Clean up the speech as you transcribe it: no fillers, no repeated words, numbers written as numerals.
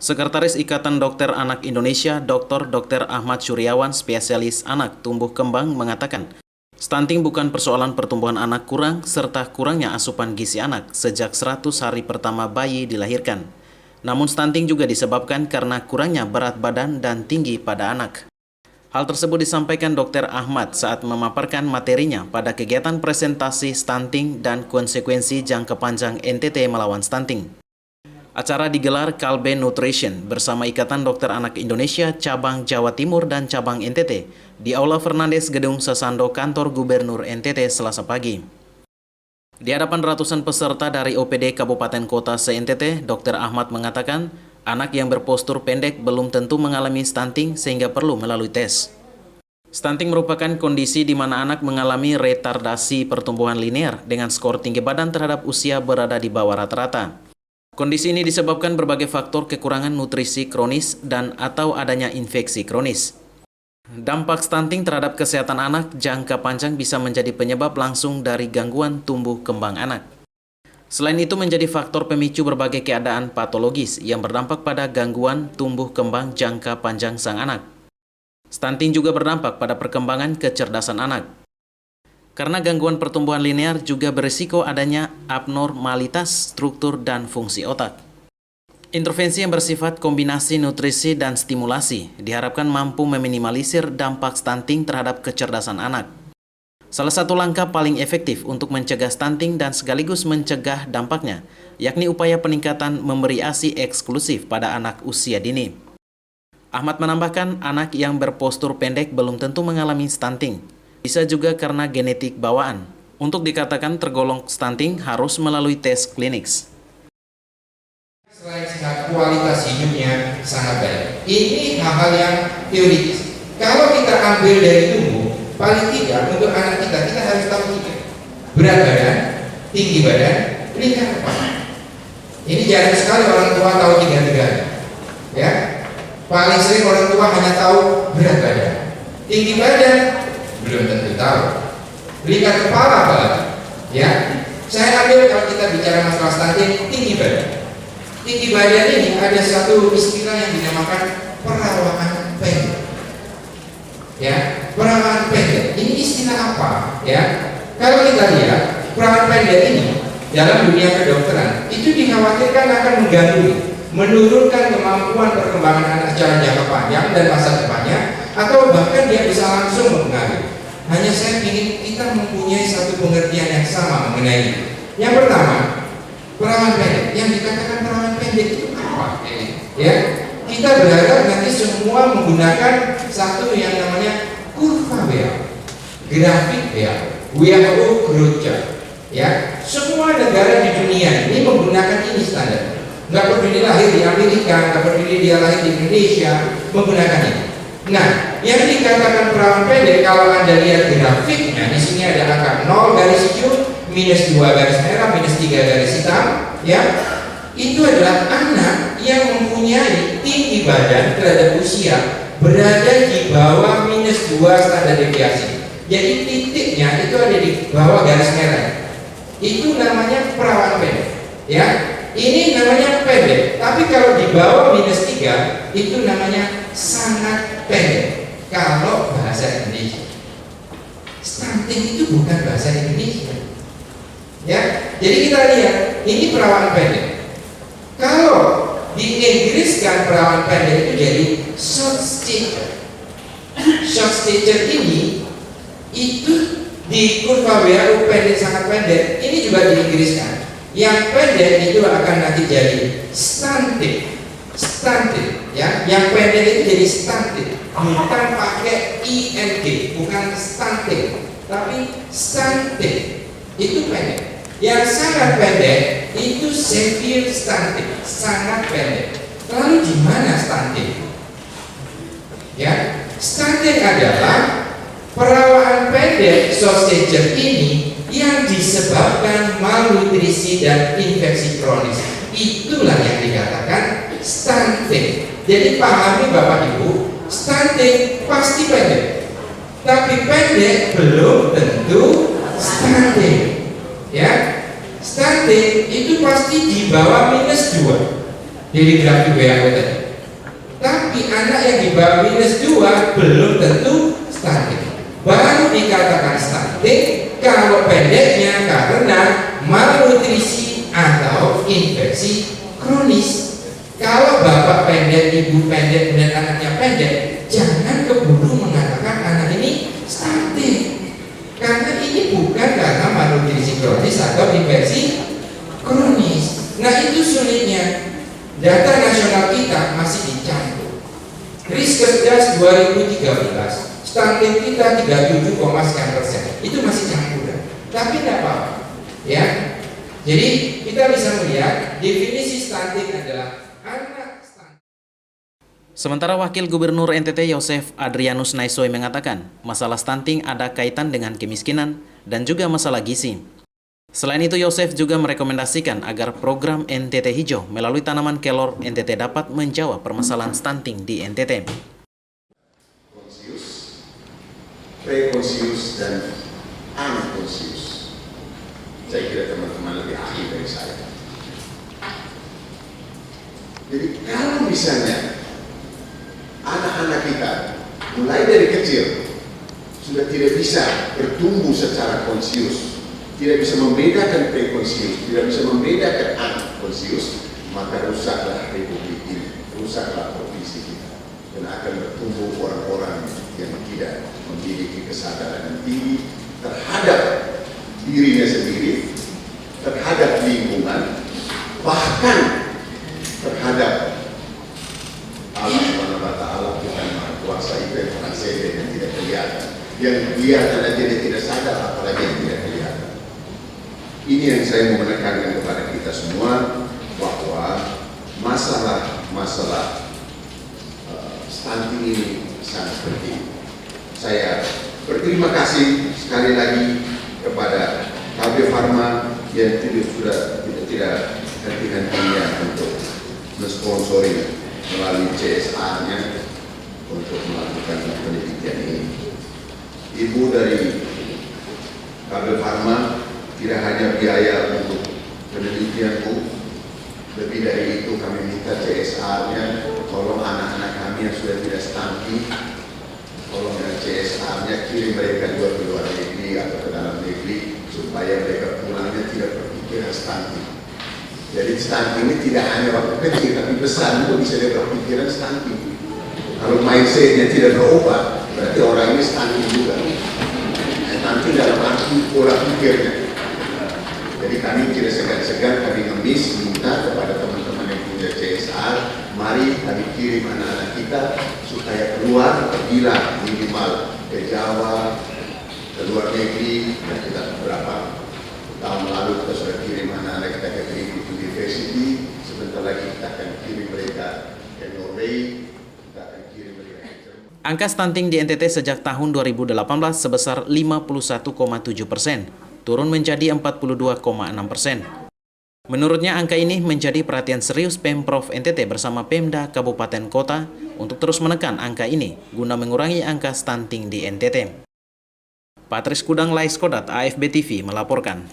Sekretaris Ikatan Dokter Anak Indonesia, Dr. Ahmad Suryawan, spesialis anak tumbuh kembang, mengatakan, stunting bukan persoalan pertumbuhan anak kurang serta kurangnya asupan gizi anak sejak 100 hari pertama bayi dilahirkan. Namun stunting juga disebabkan karena kurangnya berat badan dan tinggi pada anak. Hal tersebut disampaikan Dr. Ahmad saat memaparkan materinya pada kegiatan presentasi stunting dan konsekuensi jangka panjang NTT melawan stunting. Acara digelar Kalbe Nutrition bersama Ikatan Dokter Anak Indonesia Cabang Jawa Timur dan Cabang NTT di Aula Fernandes Gedung Sasando Kantor Gubernur NTT Selasa pagi. Di hadapan ratusan peserta dari OPD Kabupaten Kota se-NTT, Dr. Ahmad mengatakan anak yang berpostur pendek belum tentu mengalami stunting sehingga perlu melalui tes. Stunting merupakan kondisi di mana anak mengalami retardasi pertumbuhan linear dengan skor tinggi badan terhadap usia berada di bawah rata-rata. Kondisi ini disebabkan berbagai faktor kekurangan nutrisi kronis dan atau adanya infeksi kronis. Dampak stunting terhadap kesehatan anak jangka panjang bisa menjadi penyebab langsung dari gangguan tumbuh kembang anak. Selain itu menjadi faktor pemicu berbagai keadaan patologis yang berdampak pada gangguan tumbuh kembang jangka panjang sang anak. Stunting juga berdampak pada perkembangan kecerdasan anak. Karena gangguan pertumbuhan linear juga berisiko adanya abnormalitas struktur dan fungsi otak. Intervensi yang bersifat kombinasi nutrisi dan stimulasi diharapkan mampu meminimalisir dampak stunting terhadap kecerdasan anak. Salah satu langkah paling efektif untuk mencegah stunting dan sekaligus mencegah dampaknya, yakni upaya peningkatan memberi ASI eksklusif pada anak usia dini. Ahmad menambahkan anak yang berpostur pendek belum tentu mengalami stunting. Bisa juga karena genetik bawaan. Untuk dikatakan tergolong stunting harus melalui tes klinis. Selain kualitas hidupnya sangat baik. Ini hal-hal yang teoritis. Kalau kita ambil dari tumbuh, paling tidak untuk anak kita harus tahu tiga. Berat badan, tinggi badan, lingkar kepala. Ini jarang sekali orang tua tahu tiga-tiganya. Ya, paling sering orang tua hanya tahu berat badan, tinggi badan, belum tentu tahu. Lingkar kepala apalagi. Ya, saya ambil kalau kita bicara masalah stunting, tinggi badan. Tinggi badan ini ada satu istilah yang dinamakan perawakan pendek. Ya, perawakan pendek. Ini istilah apa? Ya, kalau kita lihat perawakan pendek ini dalam dunia kedokteran itu dikhawatirkan akan mengganggu, menurunkan kemampuan perkembangan anak secara jangka panjang dan masa depannya, atau bahkan dia bisa langsung mempengaruhi. Hanya saya ingin kita mempunyai satu pengertian yang sama mengenai. Yang pertama, perawakan pendek. Yang dikatakan perawakan pendek itu apa? Ya, kita berharap nanti semua menggunakan satu yang namanya kurva Bell, grafik Bell, WHO growth chart. Ya, semua negara di dunia ini menggunakan ini standar. Nggak peduli lahir di Amerika, nggak peduli dia lahir di Indonesia, menggunakan ini. Nah, yang dikatakan perawakan pendek, kalau Anda lihat grafiknya, di sini ada angka 0 garis hijau, minus 2 garis merah, minus 3 garis hitam, ya. Itu adalah anak yang mempunyai tinggi badan terhadap usia berada di bawah minus 2 standar deviasi. Jadi titiknya itu ada di bawah garis merah. Itu namanya perawakan pendek, ya. Ini namanya pendek, tapi kalau di bawah minus 3 itu namanya sangat pendek kalau bahasa Indonesia. Stunting itu bukan bahasa Indonesia. Ya, jadi kita lihat ini perawakan pendek. Kalau diinggriskan perawakan pendek itu jadi short stature. Short stature ini itu di kurva WHO pendek sangat pendek, ini juga diinggriskan. Yang pendek itu akan nanti jadi stunting. Stunting, ya, yang pendek itu jadi stunting, bukan pakai ing, bukan stunting, tapi stunting itu pendek. Yang sangat pendek itu severe stunting, sangat pendek. Lalu di mana stunting? Ya, stunting adalah perawakan pendek short stature ini yang disebabkan malnutrisi dan infeksi kronis. Itulah yang dikatakan stunting. Jadi pahami Bapak Ibu, stunting pasti pendek, tapi pendek belum tentu stunting. Ya, stunting itu pasti di bawah minus 2. dari grafik WHO tadi. Tapi anak yang di bawah -2 belum tentu stunting. Baru dikatakan stunting kalau pendeknya karena malnutrisi atau infeksi kronis. Kalau bapak pendek, ibu pendek, dan anaknya pendek, jangan keburu mengatakan anak ini stunting. Karena ini bukan karena malnutrisi kronis atau infeksi kronis. Nah, itu sulitnya. Data nasional kita masih dicampur. Riskesdas 2013, stunting kita 37,9%. Itu masih campuran. Tapi tidak apa-apa. Ya. Jadi kita bisa melihat definisi stunting adalah anak stunting. Sementara Wakil Gubernur NTT Yosef Adrianus Naisoy mengatakan, masalah stunting ada kaitan dengan kemiskinan dan juga masalah gizi. Selain itu, Yosef juga merekomendasikan agar program NTT Hijau melalui tanaman kelor NTT dapat menjawab permasalahan stunting di NTT. Konsius, prekonsius, dan ankonsius. Saya kira teman-teman lebih ahli dari saya. Jadi kalau misalnya anak-anak kita mulai dari kecil sudah tidak bisa bertumbuh secara konsius, tidak bisa membedakan prekonsius, tidak bisa membedakan ankonsius, maka rusaklah republik ini, rusaklah provinsi kita, dan akan bertumbuh orang-orang yang tidak memiliki kesadaran yang tinggi terhadap dirinya sendiri, terhadap lingkungan, bahkan terhadap Allah Subhanahu wa Ta'ala, Tuhan Maha Kuasa itu yang transenden, yang tidak kelihatan, yang kelihatan aja dia tidak sadar, apalagi yang tidak kelihatan. Ini yang saya mau menekankan kepada kita semua, bahwa masalah stunting ini sangat penting. Saya berterima kasih sekali lagi kepada KB Pharma yang tidak henti-hentinya untuk mensponsori melalui CSR-nya untuk melakukan penelitian ini. Ibu dari KB Pharma tidak hanya biaya untuk penelitian, Bu, lebih dari itu kami minta CSR-nya, tolong anak-anak kami yang sudah tidak stunting, tolong dengan CSR-nya kirim mereka juga ke luar negeri atau ke dalam negeri supaya mereka pulangnya tidak berpikiran stunting. Jadi stunting ini tidak hanya waktu kecil, tapi besar juga bisa dia berpikiran stunting. Kalau mindset-nya tidak berubah, berarti orang ini stunting juga. Nanti dalam arti pola pikirnya. Jadi kami tidak segan-segan, kami ngemis minta kepada teman-teman yang punya CSR, mari kami kirim anak-anak kita supaya keluar, pergilah minimal ke Jawa, ke luar negeri, dan kita beberapa tahun lalu kita sudah kirim anak-anak kita ke Griffith University, sebentar lagi kita akan kirim mereka ke Norway, kita akan kirim mereka ke Jerman. Angka stunting di NTT sejak tahun 2018 sebesar 51,7%, turun menjadi 42,6%. Menurutnya, angka ini menjadi perhatian serius Pemprov NTT bersama Pemda Kabupaten Kota untuk terus menekan angka ini guna mengurangi angka stunting di NTT. Patris Kudang, Laiskodat, AFB TV melaporkan.